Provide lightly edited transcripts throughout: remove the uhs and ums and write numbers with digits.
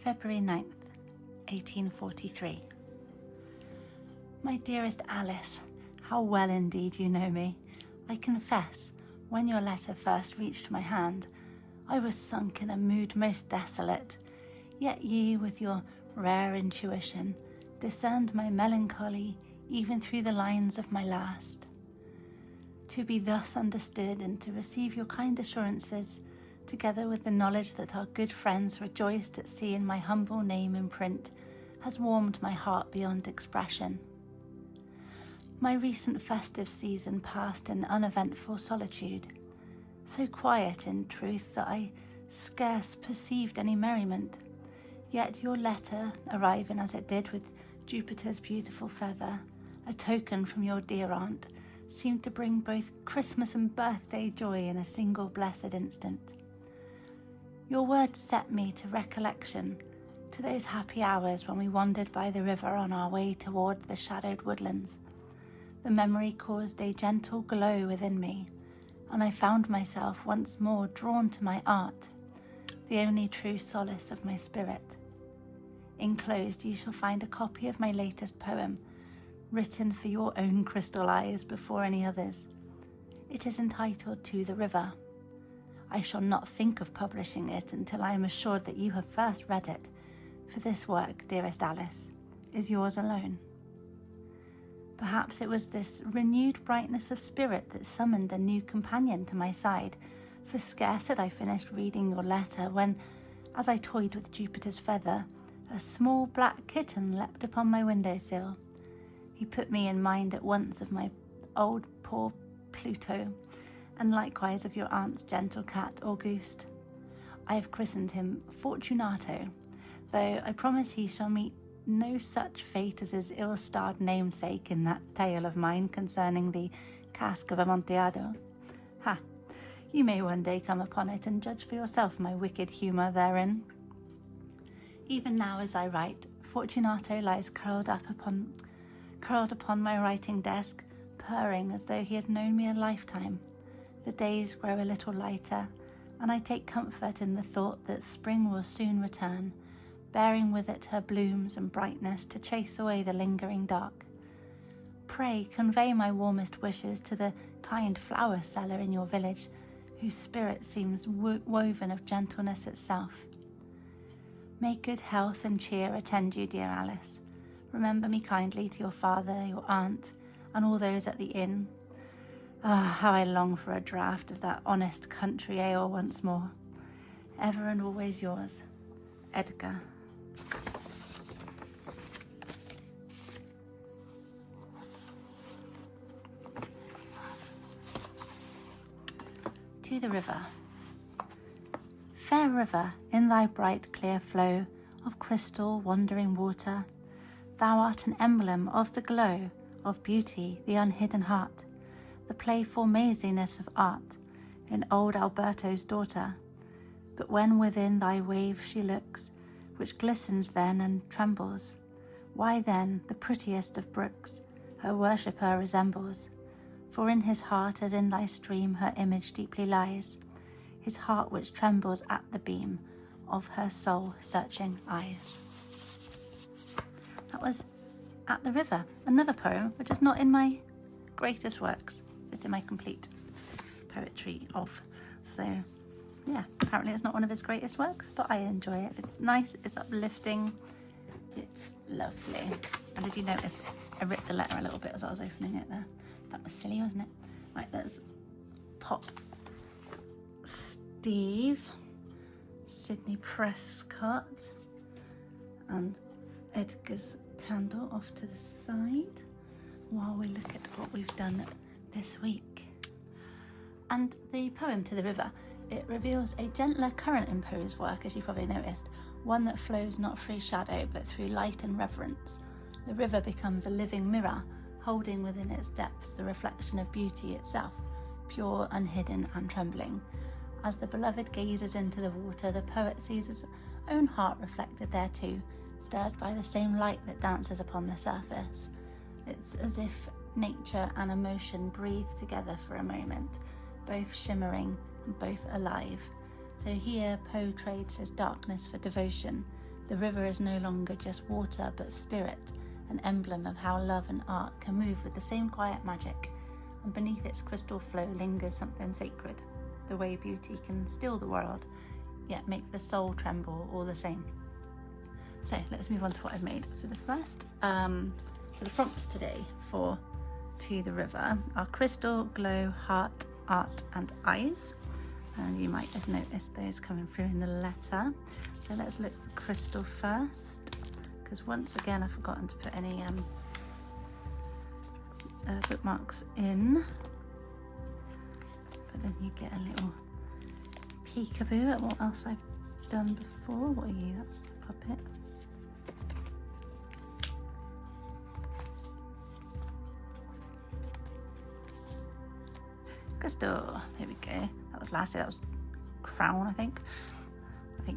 February 9th, 1843. My dearest Alice, how well indeed you know me. I confess, when your letter first reached my hand, I was sunk in a mood most desolate, yet ye, with your rare intuition, discerned my melancholy even through the lines of my last. To be thus understood and to receive your kind assurances, together with the knowledge that our good friends rejoiced at seeing my humble name in print, has warmed my heart beyond expression. My recent festive season passed in uneventful solitude, so quiet in truth that I scarce perceived any merriment. Yet your letter, arriving as it did with Jupiter's beautiful feather, a token from your dear aunt, seemed to bring both Christmas and birthday joy in a single blessed instant. Your words set me to recollection, to those happy hours when we wandered by the river on our way towards the shadowed woodlands. The memory caused a gentle glow within me, and I found myself once more drawn to my art, the only true solace of my spirit. Enclosed you shall find a copy of my latest poem, written for your own crystal eyes before any others. It is entitled To the River. I shall not think of publishing it until I am assured that you have first read it, for this work, dearest Alice, is yours alone. Perhaps it was this renewed brightness of spirit that summoned a new companion to my side, for scarce had I finished reading your letter when, as I toyed with Jupiter's feather, a small black kitten leapt upon my windowsill. He put me in mind at once of my old poor Pluto, and likewise of your aunt's gentle cat, Auguste. I have christened him Fortunato, though I promise he shall meet no such fate as his ill-starred namesake in that tale of mine concerning the cask of Amontillado. Ha! You may one day come upon it and judge for yourself my wicked humour therein. Even now as I write, Fortunato lies curled upon my writing desk, purring as though he had known me a lifetime. The days grow a little lighter, and I take comfort in the thought that spring will soon return, bearing with it her blooms and brightness to chase away the lingering dark. Pray convey my warmest wishes to the kind flower seller in your village, whose spirit seems woven of gentleness itself. May good health and cheer attend you, dear Alice. Remember me kindly to your father, your aunt, and all those at the inn. Ah, how I long for a draught of that honest country ale once more. Ever and always yours, Edgar. To the river. Fair river, in thy bright clear flow of crystal wandering water, thou art an emblem of the glow of beauty, the unhidden heart, the playful maziness of art in old Alberto's daughter. But when within thy wave she looks, which glistens then and trembles, why then the prettiest of brooks her worshipper resembles. For in his heart as in thy stream her image deeply lies, his heart which trembles at the beam of her soul-searching eyes. That was At the River, another poem which is not in my greatest works, just in my complete poetry of. So yeah, apparently it's not one of his greatest works, but I enjoy it. It's nice, it's uplifting, it's lovely. And did you notice I ripped the letter a little bit as I was opening it there? That was silly, wasn't it? Right, let's pop Steve, Sydney Prescott, and Edgar's candle off to the side while we look at what we've done this week. And the poem To the River, it reveals a gentler current in Poe's work, as you probably noticed, one that flows not through shadow but through light and reverence. The river becomes a living mirror, holding within its depths the reflection of beauty itself, pure, unhidden and trembling. As the beloved gazes into the water, the poet sees his own heart reflected there too, stirred by the same light that dances upon the surface. It's as if nature and emotion breathe together for a moment, both shimmering and both alive. So here Poe trades his darkness for devotion, The river is no longer just water, but spirit, an emblem of how love and art can move with the same quiet magic. And beneath its crystal flow lingers something sacred, the way beauty can still the world, yet make the soul tremble all the same. So let's move on to what I've made. So the first, so the prompts today for To the River are crystal, glow, heart, art and eyes. And you might have noticed those coming through in the letter. So let's look at crystal first, because once again I've forgotten to put any bookmarks in. But then you get a little peekaboo at what else I've done before. What are you? That's a puppet. Crystal, there we go. That was last year, that was crown, I think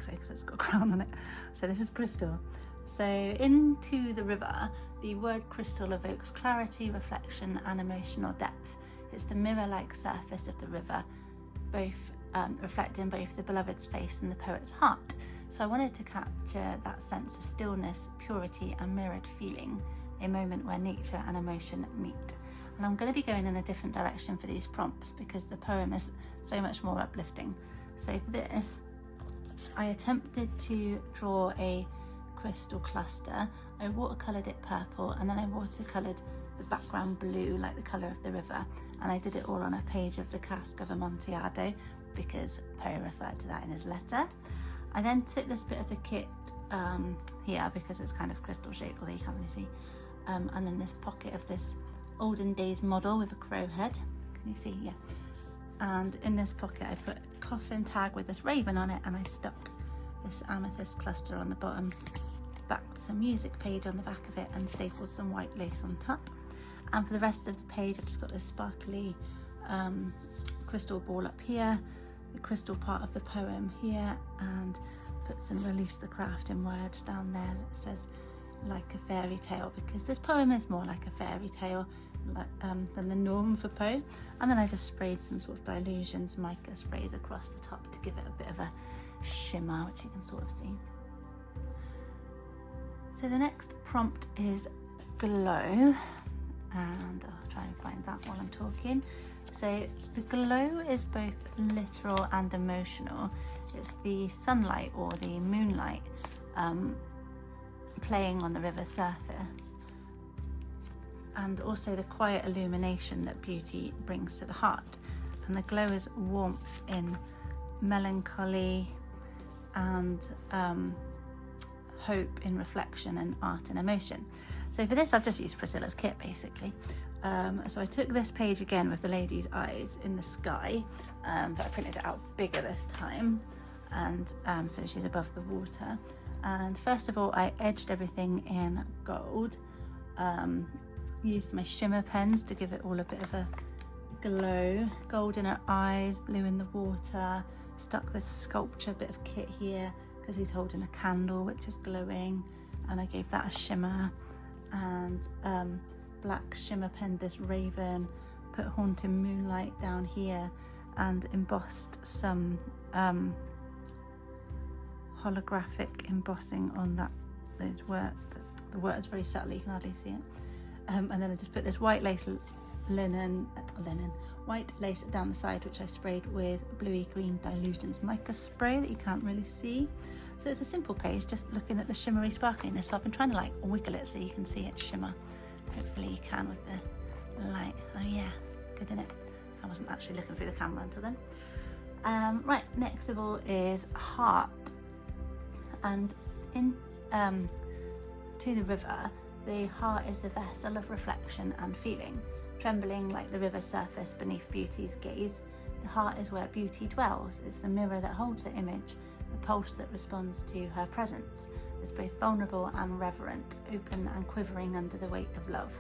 so, because it's got a crown on it. So this is crystal. So into the river, the word crystal evokes clarity, reflection and emotional depth. It's the mirror-like surface of the river, both reflecting both the beloved's face and the poet's heart. So I wanted to capture that sense of stillness, purity and mirrored feeling, a moment where nature and emotion meet. And I'm going to be going in a different direction for these prompts because the poem is so much more uplifting. So for this, I attempted to draw a crystal cluster. I watercoloured it purple, and then I watercoloured the background blue like the colour of the river, and I did it all on a page of the Cask of Amontillado because Poe referred to that in his letter. I then took this bit of the kit here because it's kind of crystal shaped, although you can't really see, and then this pocket of this olden days model with a crow head. Can you see? Yeah. And in this pocket I put a coffin tag with this raven on it, and I stuck this amethyst cluster on the bottom, backed some music page on the back of it and stapled some white lace on top. And for the rest of the page I've just got this sparkly crystal ball up here, the crystal part of the poem here, and put some Release the Craft in words down there that says like a fairy tale, because this poem is more like a fairy tale than the norm for Poe. And then I just sprayed some sort of Dilutions mica sprays across the top to give it a bit of a shimmer, which you can sort of see. So the next prompt is glow, and I'll try and find that while I'm talking. So the glow is both literal and emotional. It's the sunlight or the moonlight playing on the river's surface, and also the quiet illumination that beauty brings to the heart. And the glow is warmth in melancholy, and hope in reflection, and art and emotion. So for this I've just used Priscilla's kit basically. So I took this page again with the lady's eyes in the sky, but I printed it out bigger this time, and so she's above the water. And first of all I edged everything in gold, used my shimmer pens to give it all a bit of a glow, gold in her eyes, blue in the water, stuck this sculpture bit of kit here because he's holding a candle which is glowing, and I gave that a shimmer, and black shimmer penned this raven, put Haunted Moonlight down here, and embossed some holographic embossing on those words. The words very subtly, you can hardly see it. And then I just put this white lace white lace down the side, which I sprayed with bluey green Dilutions mica spray that you can't really see. So it's a simple page, just looking at the shimmery sparkliness. So I've been trying to like wiggle it so you can see it shimmer. Hopefully you can with the light. Oh yeah, good, isn't it? I wasn't actually looking through the camera until then. Right, next of all is heart. And in To the River, the heart is a vessel of reflection and feeling, trembling like the river's surface beneath beauty's gaze. The heart is where beauty dwells. It's the mirror that holds her image, the pulse that responds to her presence. It's both vulnerable and reverent, open and quivering under the weight of love.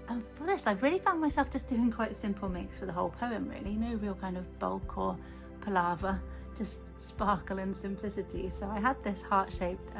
And for this, I've really found myself just doing quite simple makes for the whole poem, really. No real kind of bulk or palaver, just sparkle and simplicity. So I had this heart-shaped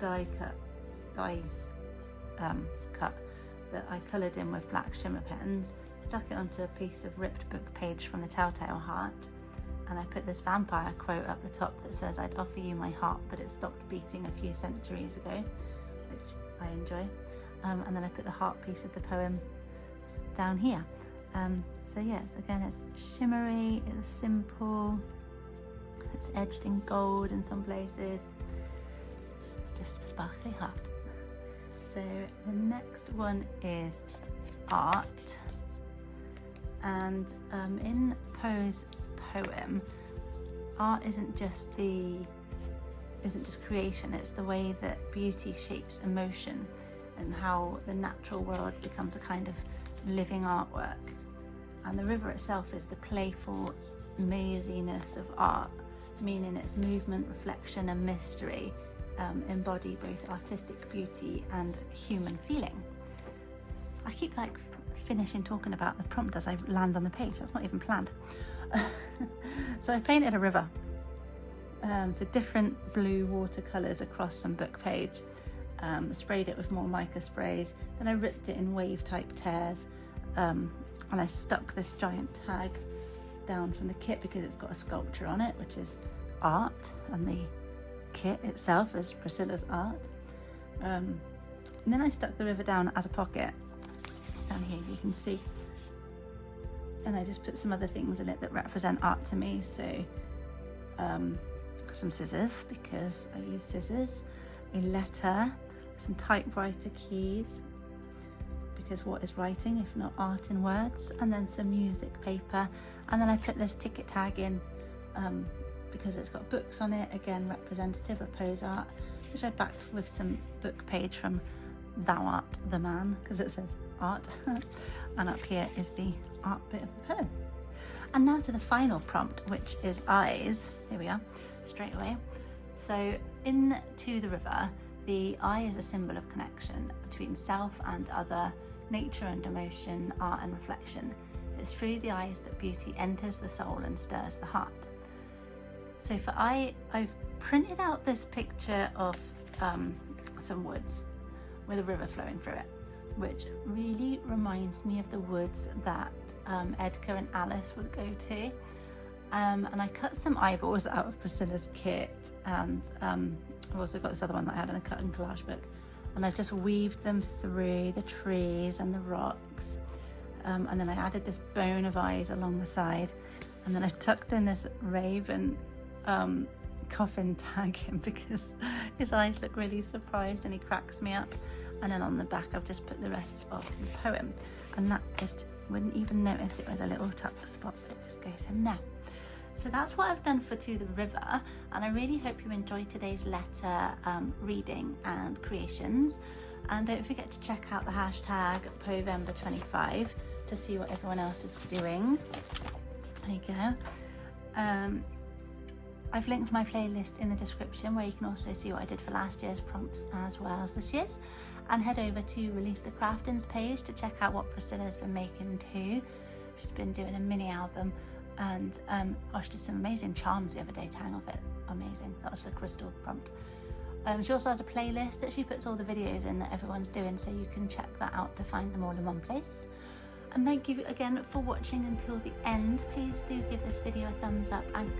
die cut that I coloured in with black shimmer pens, stuck it onto a piece of ripped book page from the Telltale Heart, And I put this vampire quote up the top that says, "I'd offer you my heart, but it stopped beating a few centuries ago," which I enjoy. And then I put the heart piece of the poem down here. So yes, again, it's shimmery, it's simple, it's edged in gold in some places, just a sparkly heart. So the next one is art, and in Poe's poem, art isn't just creation, it's the way that beauty shapes emotion and how the natural world becomes a kind of living artwork. And the river itself is the playful maziness of art, meaning its movement, reflection and mystery embody both artistic beauty and human feeling. I keep like finishing talking about the prompt as I land on the page. That's not even planned. So I painted a river, so different blue watercolours across some book page, sprayed it with more mica sprays, then I ripped it in wave type tears, and I stuck this giant tag down from the kit because it's got a sculpture on it, which is art, and the kit itself is Priscilla's art. And then I stuck the river down as a pocket. Down here you can see. And I just put some other things in it that represent art to me. So some scissors, because I use scissors, a letter, some typewriter keys, because what is writing if not art in words, and then some music paper. And then I put this ticket tag in because it's got books on it, again representative of Poe's art, which I backed with some book page from Thou Art the Man, because it says art. And up here is the art bit of the poem. And now to the final prompt, which is eyes. Here we are, straight away. So into the river, the eye is a symbol of connection between self and other, nature and emotion, art and reflection. It's through the eyes that beauty enters the soul and stirs the heart. So for eye, I've printed out this picture of some woods with a river flowing through it, which really reminds me of the woods that Edgar and Alice would go to. And I cut some eyeballs out of Priscilla's kit, and I've also got this other one that I had in a cut and collage book, and I've just weaved them through the trees and the rocks, and then I added this bone of eyes along the side, and then I tucked in this raven coffin tag in because his eyes look really surprised and he cracks me up. And then on the back I've just put the rest of the poem, and that just wouldn't even notice it was a little tuck spot, but it just goes in there. So that's what I've done for To the River, and I really hope you enjoyed today's letter reading and creations. And don't forget to check out the hashtag Povember25 to see what everyone else is doing. There you go. I've linked my playlist in the description, where you can also see what I did for last year's prompts as well as this year's. And head over to Release the Craftings page to check out what Priscilla's been making too. She's been doing a mini album, and she did some amazing charms the other day to hang off it. Amazing. That was the crystal prompt. She also has a playlist that she puts all the videos in that everyone's doing, so you can check that out to find them all in one place. And thank you again for watching until the end. Please do give this video a thumbs up and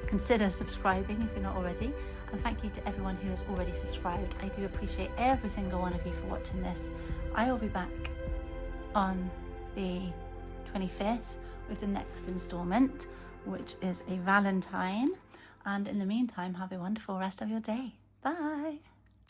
consider subscribing if you're not already. And thank you to everyone who has already subscribed. I do appreciate every single one of you for watching this. I will be back on the 25th with the next installment, which is a Valentine. And in the meantime, have a wonderful rest of your day. Bye.